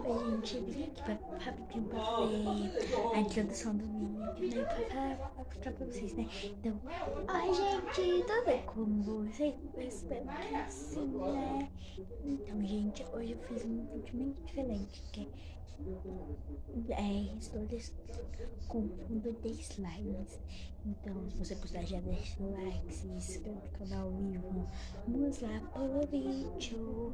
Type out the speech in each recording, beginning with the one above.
Oi, gente, eu vim aqui rapidinho pra fazer a introdução do meu vídeo, né? Pra mostrar pra vocês, né? Então, oi, gente, tudo bem com vocês? Eu espero que sim, né? Então, gente, hoje eu fiz um vídeo muito diferente, que histórias com fundo de slimes. Então, se você gostar, já deixa o like, se inscreve no canal vivo. Vamos lá pro vídeo.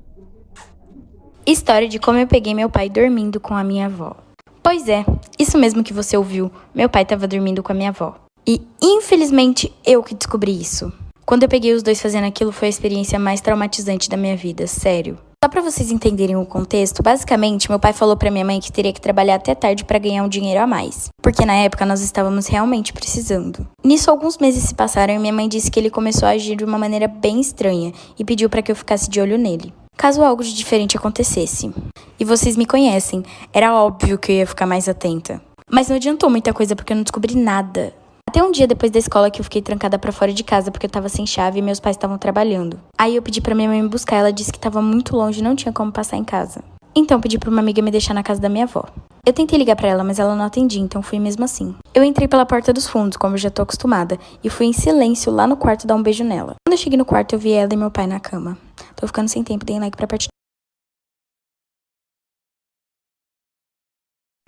História de como eu peguei meu pai dormindo com a minha avó. Pois é, isso mesmo que você ouviu. Meu pai estava dormindo com a minha avó. E, infelizmente, eu que descobri isso. Quando eu peguei os dois fazendo aquilo, foi a experiência mais traumatizante da minha vida, sério. Só pra vocês entenderem o contexto, basicamente, meu pai falou pra minha mãe que teria que trabalhar até tarde pra ganhar um dinheiro a mais. Porque na época nós estávamos realmente precisando. Nisso, alguns meses se passaram e minha mãe disse que ele começou a agir de uma maneira bem estranha e pediu pra que eu ficasse de olho nele, caso algo de diferente acontecesse. E vocês me conhecem, era óbvio que eu ia ficar mais atenta. Mas não adiantou muita coisa porque eu não descobri nada. Até um dia depois da escola que eu fiquei trancada pra fora de casa porque eu tava sem chave e meus pais estavam trabalhando. Aí eu pedi pra minha mãe me buscar, ela disse que tava muito longe e não tinha como passar em casa. Então pedi pra uma amiga me deixar na casa da minha avó. Eu tentei ligar pra ela, mas ela não atendia, então fui mesmo assim. Eu entrei pela porta dos fundos, como eu já tô acostumada, e fui em silêncio lá no quarto dar um beijo nela. Quando eu cheguei no quarto, eu vi ela e meu pai na cama. Tô ficando sem tempo, deem like pra parte.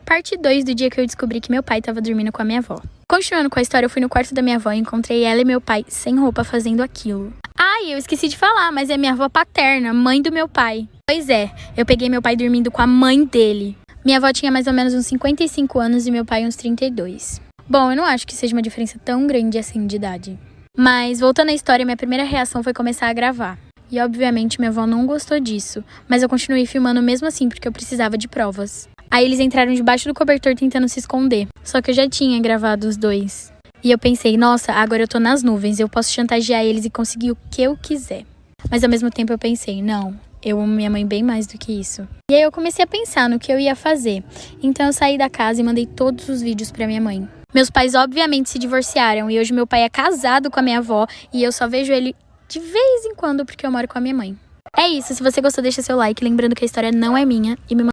Parte 2 do dia que eu descobri que meu pai tava dormindo com a minha avó. Continuando com a história, eu fui no quarto da minha avó e encontrei ela e meu pai sem roupa fazendo aquilo. Ai, eu esqueci de falar, mas é minha avó paterna, mãe do meu pai. Pois é, eu peguei meu pai dormindo com a mãe dele. Minha avó tinha mais ou menos uns 55 anos e meu pai uns 32. Bom, eu não acho que seja uma diferença tão grande assim de idade. Mas, voltando à história, minha primeira reação foi começar a gravar. E, obviamente, minha avó não gostou disso, mas eu continuei filmando mesmo assim porque eu precisava de provas. Aí eles entraram debaixo do cobertor tentando se esconder, só que eu já tinha gravado os dois. E eu pensei, nossa, agora eu tô nas nuvens, eu posso chantagear eles e conseguir o que eu quiser. Mas ao mesmo tempo eu pensei, não, eu amo minha mãe bem mais do que isso. E aí eu comecei a pensar no que eu ia fazer. Então eu saí da casa e mandei todos os vídeos pra minha mãe. Meus pais obviamente se divorciaram e hoje meu pai é casado com a minha avó e eu só vejo ele de vez em quando porque eu moro com a minha mãe. É isso, se você gostou deixa seu like, lembrando que a história não é minha e me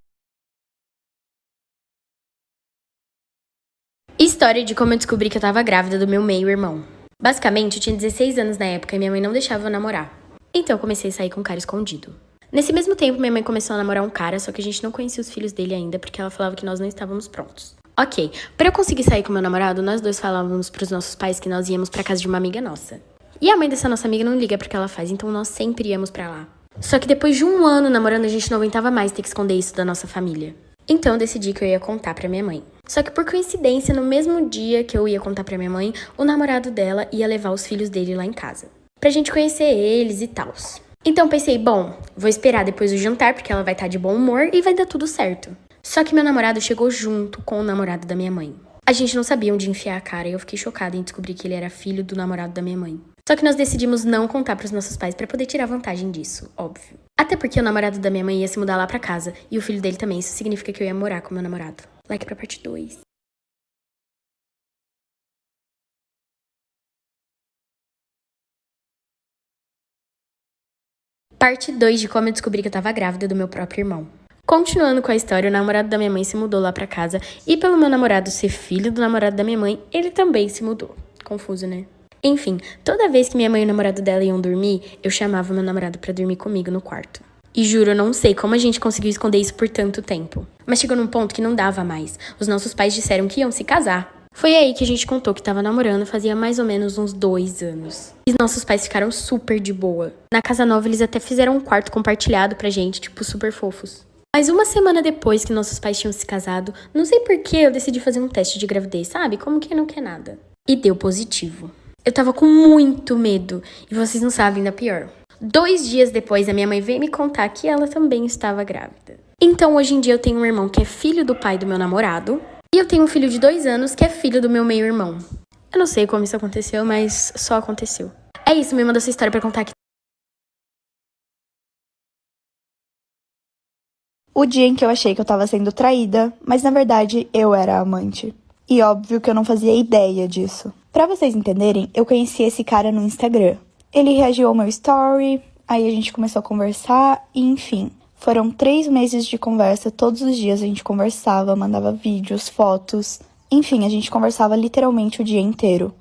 História de como eu descobri que eu tava grávida do meu meio-irmão. Basicamente, eu tinha 16 anos na época e minha mãe não deixava eu namorar. Então eu comecei a sair com um cara escondido. Nesse mesmo tempo, minha mãe começou a namorar um cara, só que a gente não conhecia os filhos dele ainda porque ela falava que nós não estávamos prontos. Ok, pra eu conseguir sair com meu namorado, nós dois falávamos pros nossos pais que nós íamos pra casa de uma amiga nossa. E a mãe dessa nossa amiga não liga pro que ela faz, então nós sempre íamos pra lá. Só que depois de um ano namorando, a gente não aguentava mais ter que esconder isso da nossa família. Então eu decidi que eu ia contar pra minha mãe. Só que por coincidência, no mesmo dia que eu ia contar pra minha mãe, o namorado dela ia levar os filhos dele lá em casa, pra gente conhecer eles e tals. Então pensei, bom, vou esperar depois do jantar porque ela vai estar de bom humor e vai dar tudo certo. Só que meu namorado chegou junto com o namorado da minha mãe. A gente não sabia onde enfiar a cara e eu fiquei chocada em descobrir que ele era filho do namorado da minha mãe. Só que nós decidimos não contar pros nossos pais pra poder tirar vantagem disso, óbvio. Até porque o namorado da minha mãe ia se mudar lá pra casa e o filho dele também, isso significa que eu ia morar com meu namorado. Like pra parte 2. Parte 2 de como eu descobri que eu tava grávida do meu próprio irmão. Continuando com a história, o namorado da minha mãe se mudou lá pra casa e pelo meu namorado ser filho do namorado da minha mãe, ele também se mudou. Confuso, né? Enfim, toda vez que minha mãe e o namorado dela iam dormir, eu chamava meu namorado pra dormir comigo no quarto. E juro, eu não sei como a gente conseguiu esconder isso por tanto tempo. Mas chegou num ponto que não dava mais. Os nossos pais disseram que iam se casar. Foi aí que a gente contou que tava namorando fazia mais ou menos uns 2 anos. E nossos pais ficaram super de boa. Na casa nova, eles até fizeram um quarto compartilhado pra gente, tipo, super fofos. Mas uma semana depois que nossos pais tinham se casado, não sei por que eu decidi fazer um teste de gravidez, sabe? Como quem não quer nada. E deu positivo. Eu tava com muito medo, e vocês não sabem da pior. 2 dias depois, a minha mãe veio me contar que ela também estava grávida. Então, hoje em dia, eu tenho um irmão que é filho do pai do meu namorado, e eu tenho um filho de 2 anos que é filho do meu meio-irmão. Eu não sei como isso aconteceu, mas só aconteceu. É isso, me manda sua história pra contar aqui. O dia em que eu achei que eu tava sendo traída, mas na verdade eu era a amante. E óbvio que eu não fazia ideia disso. Pra vocês entenderem, eu conheci esse cara no Instagram. Ele reagiu ao meu story, aí a gente começou a conversar e enfim. Foram 3 meses de conversa, todos os dias a gente conversava, mandava vídeos, fotos, enfim, a gente conversava literalmente o dia inteiro.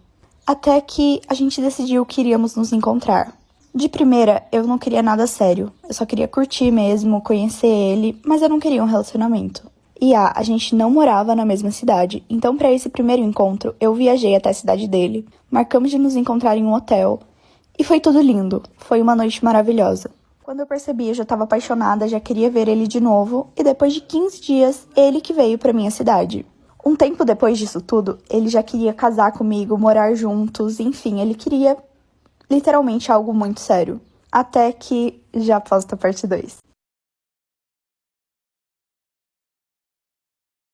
Até que a gente decidiu que iríamos nos encontrar. De primeira, eu não queria nada sério, eu só queria curtir mesmo, conhecer ele, mas eu não queria um relacionamento. E a gente não morava na mesma cidade, então para esse primeiro encontro, eu viajei até a cidade dele, marcamos de nos encontrar em um hotel, e foi tudo lindo, foi uma noite maravilhosa. Quando eu percebi, eu já estava apaixonada, já queria ver ele de novo, e depois de 15 dias, ele que veio para minha cidade. Um tempo depois disso tudo, ele já queria casar comigo, morar juntos, enfim, ele queria literalmente algo muito sério. Até que já posta parte 2.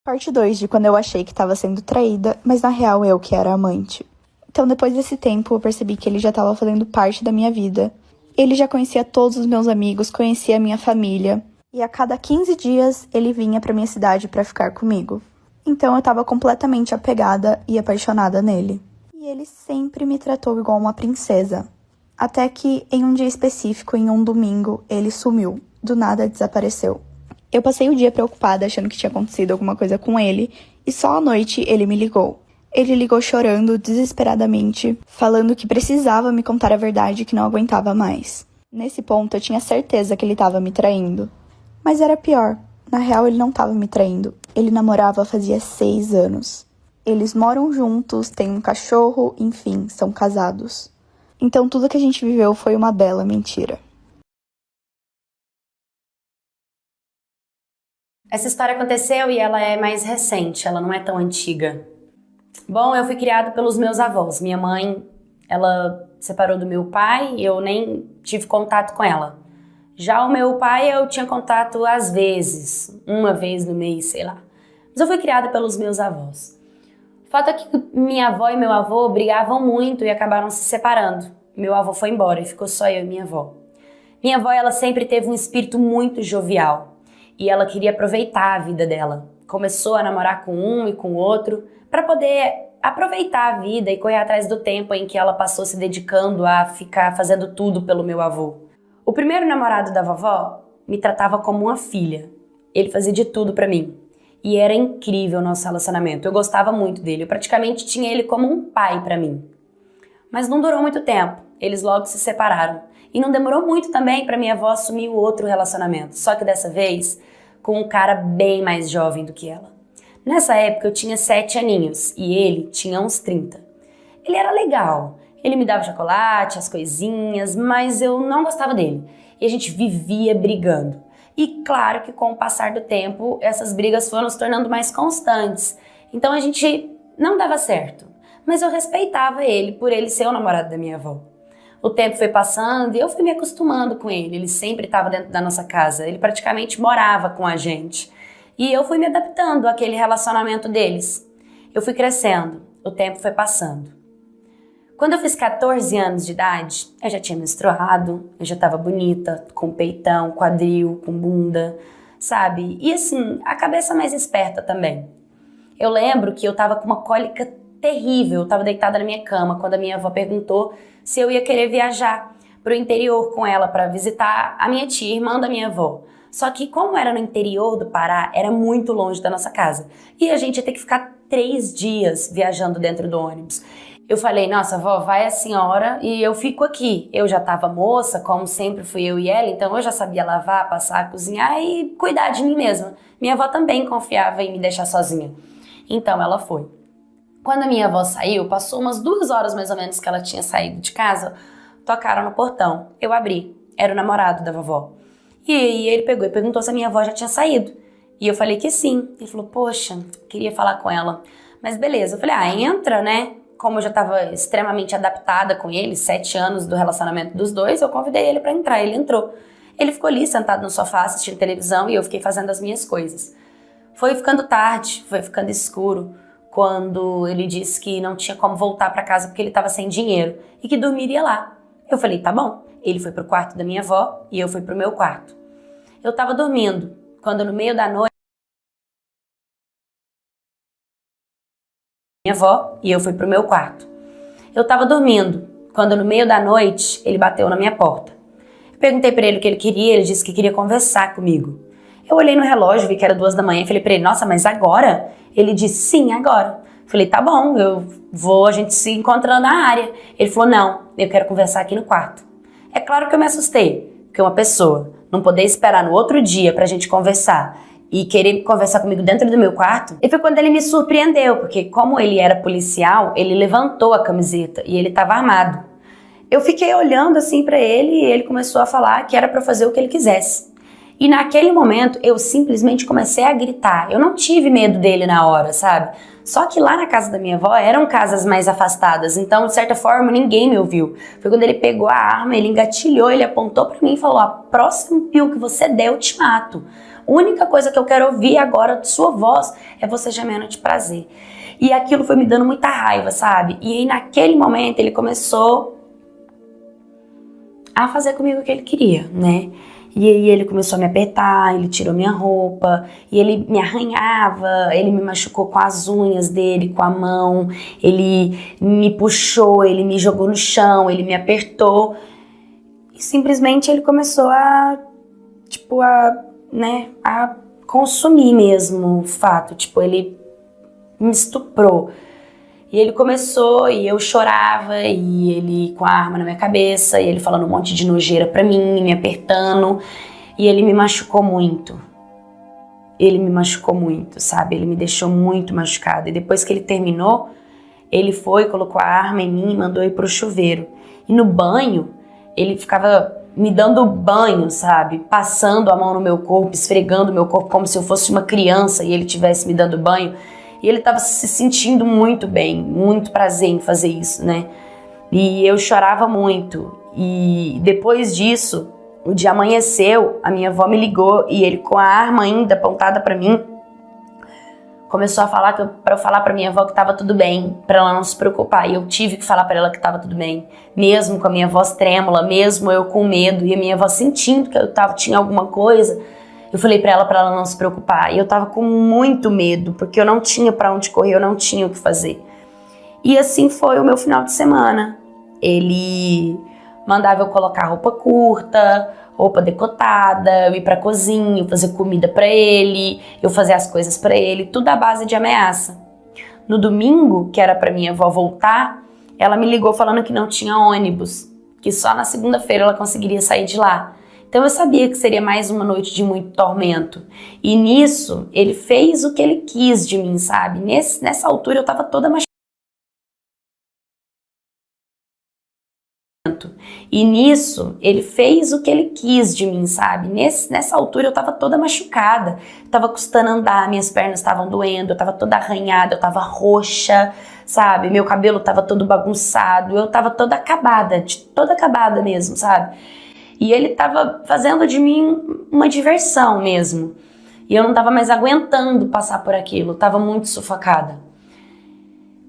Parte 2 de quando eu achei que estava sendo traída, mas na real eu que era amante. Então depois desse tempo eu percebi que ele já estava fazendo parte da minha vida. Ele já conhecia todos os meus amigos, conhecia a minha família. E a cada 15 dias ele vinha pra minha cidade pra ficar comigo. Então eu estava completamente apegada e apaixonada nele. E ele sempre me tratou igual uma princesa. Até que, em um dia específico, em um domingo, ele sumiu. Do nada desapareceu. Eu passei o dia preocupada, achando que tinha acontecido alguma coisa com ele, e só à noite ele me ligou. Ele ligou chorando, desesperadamente, falando que precisava me contar a verdade e que não aguentava mais. Nesse ponto, eu tinha certeza que ele estava me traindo. Mas era pior. Na real, ele não estava me traindo. Ele namorava fazia 6 anos. Eles moram juntos, têm um cachorro, enfim, são casados. Então tudo que a gente viveu foi uma bela mentira. Essa história aconteceu e ela é mais recente, ela não é tão antiga. Bom, eu fui criada pelos meus avós. Minha mãe, ela separou do meu pai e eu nem tive contato com ela. Já o meu pai, eu tinha contato às vezes, uma vez no mês, sei lá. Mas eu fui criada pelos meus avós. O fato é que minha avó e meu avô brigavam muito e acabaram se separando. Meu avô foi embora e ficou só eu e minha avó. Minha avó, ela sempre teve um espírito muito jovial. E ela queria aproveitar a vida dela. Começou a namorar com um e com o outro para poder aproveitar a vida e correr atrás do tempo em que ela passou se dedicando a ficar fazendo tudo pelo meu avô. O primeiro namorado da vovó me tratava como uma filha. Ele fazia de tudo para mim. E era incrível o nosso relacionamento. Eu gostava muito dele. Eu praticamente tinha ele como um pai para mim. Mas não durou muito tempo. Eles logo se separaram. E não demorou muito também para minha avó assumir o outro relacionamento. Só que dessa vez, com um cara bem mais jovem do que ela. Nessa época eu tinha 7 aninhos e ele tinha uns 30. Ele era legal. Ele me dava chocolate, as coisinhas, mas eu não gostava dele. E a gente vivia brigando. E claro que com o passar do tempo, essas brigas foram se tornando mais constantes. Então a gente não dava certo. Mas eu respeitava ele por ele ser o namorado da minha avó. O tempo foi passando e eu fui me acostumando com ele. Ele sempre estava dentro da nossa casa. Ele praticamente morava com a gente. E eu fui me adaptando àquele relacionamento deles. Eu fui crescendo. O tempo foi passando. Quando eu fiz 14 anos de idade, eu já tinha menstruado, eu já estava bonita, com peitão, quadril, com bunda, sabe? E assim, a cabeça mais esperta também. Eu lembro que eu estava com uma cólica terrível, eu estava deitada na minha cama quando a minha avó perguntou se eu ia querer viajar para o interior com ela para visitar a minha tia, irmã da minha avó. Só que como era no interior do Pará, era muito longe da nossa casa. E a gente ia ter que ficar 3 dias viajando dentro do ônibus. Eu falei, nossa, vó, vai a senhora e eu fico aqui. Eu já estava moça, como sempre fui eu e ela, então eu já sabia lavar, passar, cozinhar e cuidar de mim mesma. Minha avó também confiava em me deixar sozinha. Então ela foi. Quando a minha avó saiu, passou umas 2 horas mais ou menos que ela tinha saído de casa, tocaram no portão. Eu abri, era o namorado da vovó. E aí ele pegou e perguntou se a minha avó já tinha saído. E eu falei que sim. Ele falou, poxa, queria falar com ela. Mas beleza, eu falei, entra, né? Como eu já estava extremamente adaptada com ele, 7 anos do relacionamento dos dois, eu convidei ele para entrar, ele entrou. Ele ficou ali sentado no sofá assistindo televisão e eu fiquei fazendo as minhas coisas. Foi ficando tarde, foi ficando escuro, quando ele disse que não tinha como voltar para casa porque ele estava sem dinheiro e que dormiria lá. Eu falei, tá bom. Ele foi pro quarto da minha avó e eu fui pro meu quarto. Eu estava dormindo, quando no meio da noite, minha avó e eu fui pro meu quarto. Eu estava dormindo, quando no meio da noite ele bateu na minha porta. Perguntei pra ele o que ele queria, ele disse que queria conversar comigo. Eu olhei no relógio, vi que era 2 da manhã e falei pra ele, nossa, mas agora? Ele disse, sim, agora. Falei, tá bom, a gente se encontra na área. Ele falou, não, eu quero conversar aqui no quarto. É claro que eu me assustei, porque uma pessoa não poder esperar no outro dia pra gente conversar e querer conversar comigo dentro do meu quarto. E foi quando ele me surpreendeu, porque como ele era policial, ele levantou a camiseta e ele estava armado. Eu fiquei olhando assim pra ele e ele começou a falar que era pra fazer o que ele quisesse. E naquele momento eu simplesmente comecei a gritar. Eu não tive medo dele na hora, sabe? Só que lá na casa da minha avó eram casas mais afastadas, então de certa forma ninguém me ouviu. Foi quando ele pegou a arma, ele engatilhou, ele apontou pra mim e falou, a próximo pio que você der eu te mato. A única coisa que eu quero ouvir agora de sua voz é você gemendo de prazer. E aquilo foi me dando muita raiva, sabe? E aí naquele momento ele começou a fazer comigo o que ele queria, né? E aí ele começou a me apertar, ele tirou minha roupa, e ele me arranhava, ele me machucou com as unhas dele, com a mão, ele me puxou, ele me jogou no chão, ele me apertou. E simplesmente ele começou a consumir mesmo o fato, ele me estuprou. E ele começou, e eu chorava, e ele com a arma na minha cabeça, e ele falando um monte de nojeira pra mim, me apertando, e ele me machucou muito. Ele me machucou muito, sabe? Ele me deixou muito machucada. E depois que ele terminou, ele foi, colocou a arma em mim e mandou ir pro chuveiro. E no banho, ele ficava me dando banho, sabe? Passando a mão no meu corpo, esfregando o meu corpo como se eu fosse uma criança e ele estivesse me dando banho. E ele estava se sentindo muito bem, muito prazer em fazer isso, né? E eu chorava muito. E depois disso, o dia amanheceu, a minha avó me ligou e ele com a arma ainda apontada para mim, começou a falar para eu falar para minha avó que estava tudo bem, para ela não se preocupar. E eu tive que falar para ela que estava tudo bem, mesmo com a minha voz trêmula, mesmo eu com medo e a minha avó sentindo que tinha alguma coisa. Eu falei pra ela não se preocupar. E eu tava com muito medo, porque eu não tinha pra onde correr, eu não tinha o que fazer. E assim foi o meu final de semana. Ele mandava eu colocar roupa curta, roupa decotada, eu ir pra cozinha, eu fazer comida pra ele, eu fazer as coisas pra ele, tudo à base de ameaça. No domingo, que era pra minha avó voltar, ela me ligou falando que não tinha ônibus, que só na segunda-feira ela conseguiria sair de lá. Então eu sabia que seria mais uma noite de muito tormento. E nisso, ele fez o que ele quis de mim, sabe? Nessa altura eu tava toda machucada. E nisso, ele fez o que ele quis de mim, sabe? Nessa altura eu tava toda machucada. Tava custando andar, minhas pernas estavam doendo, eu tava toda arranhada, eu tava roxa, sabe? Meu cabelo tava todo bagunçado, eu tava toda acabada mesmo, sabe? E ele tava fazendo de mim uma diversão mesmo. E eu não tava mais aguentando passar por aquilo, tava muito sufocada.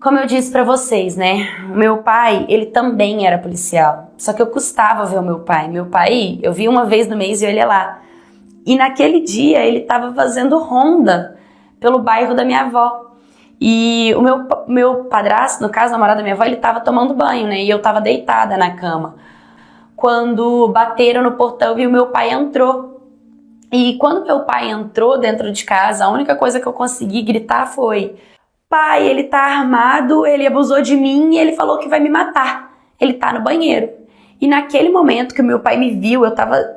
Como eu disse pra vocês, né? O meu pai, ele também era policial. Só que eu custava ver o meu pai. Meu pai, eu via uma vez no mês e eu ia lá. E naquele dia ele tava fazendo ronda pelo bairro da minha avó. E o meu padrasto, no caso, o namorado da minha avó, ele tava tomando banho, né? E eu tava deitada na cama. Quando bateram no portão e o meu pai entrou. E quando meu pai entrou dentro de casa, a única coisa que eu consegui gritar foi: pai, ele tá armado, ele abusou de mim e ele falou que vai me matar. Ele tá no banheiro. E naquele momento que o meu pai me viu, eu tava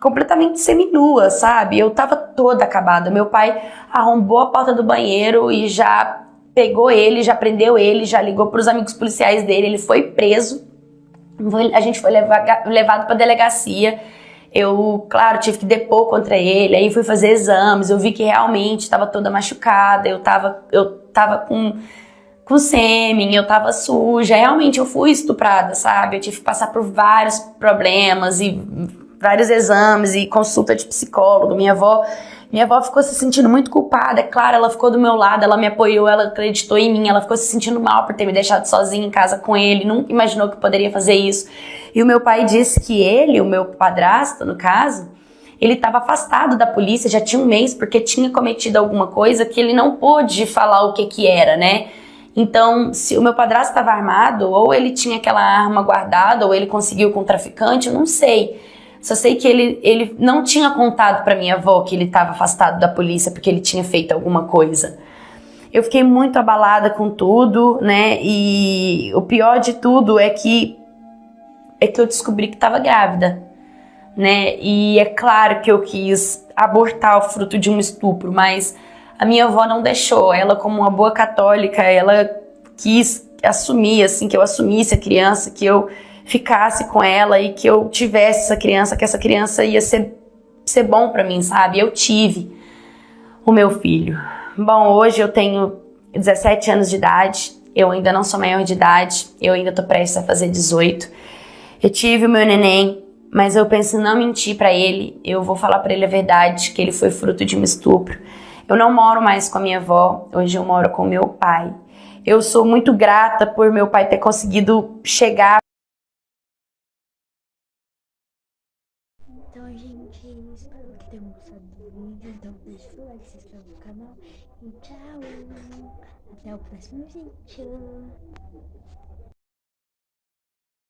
completamente seminua, sabe? Eu tava toda acabada. Meu pai arrombou a porta do banheiro e já pegou ele, já prendeu ele, já ligou pros amigos policiais dele, ele foi preso. A gente foi levado pra delegacia. Eu, claro, tive que depor contra ele, aí fui fazer exames, eu vi que realmente estava toda machucada, eu tava com sêmen, eu tava suja, realmente eu fui estuprada, sabe? Eu tive que passar por vários problemas e vários exames e consulta de psicólogo. Minha avó ficou se sentindo muito culpada, é claro, ela ficou do meu lado, ela me apoiou, ela acreditou em mim, ela ficou se sentindo mal por ter me deixado sozinha em casa com ele, nunca imaginou que poderia fazer isso. E o meu pai disse que ele, o meu padrasto, no caso, ele estava afastado da polícia, já tinha um mês, porque tinha cometido alguma coisa que ele não pôde falar o que era, né? Então, se o meu padrasto estava armado, ou ele tinha aquela arma guardada, ou ele conseguiu com o traficante, eu não sei. Só sei que ele não tinha contado pra minha avó que ele estava afastado da polícia porque ele tinha feito alguma coisa. Eu fiquei muito abalada com tudo, né? E o pior de tudo é que eu descobri que estava grávida, né? E é claro que eu quis abortar o fruto de um estupro, mas a minha avó não deixou. Ela, como uma boa católica, ela quis assumir, assim, que eu assumisse a criança, que eu ficasse com ela e que eu tivesse essa criança, que essa criança ia ser bom pra mim, sabe? Eu tive o meu filho. Bom, hoje eu tenho 17 anos de idade, eu ainda não sou maior de idade, eu ainda tô prestes a fazer 18. Eu tive o meu neném, mas eu penso em não mentir pra ele, eu vou falar pra ele a verdade, que ele foi fruto de um estupro. Eu não moro mais com a minha avó, hoje eu moro com meu pai. Eu sou muito grata por meu pai ter conseguido chegar. Então, gente, espero que tenham gostado do vídeo. Então, deixa o like, se inscreve no canal e tchau! Até o próximo vídeo!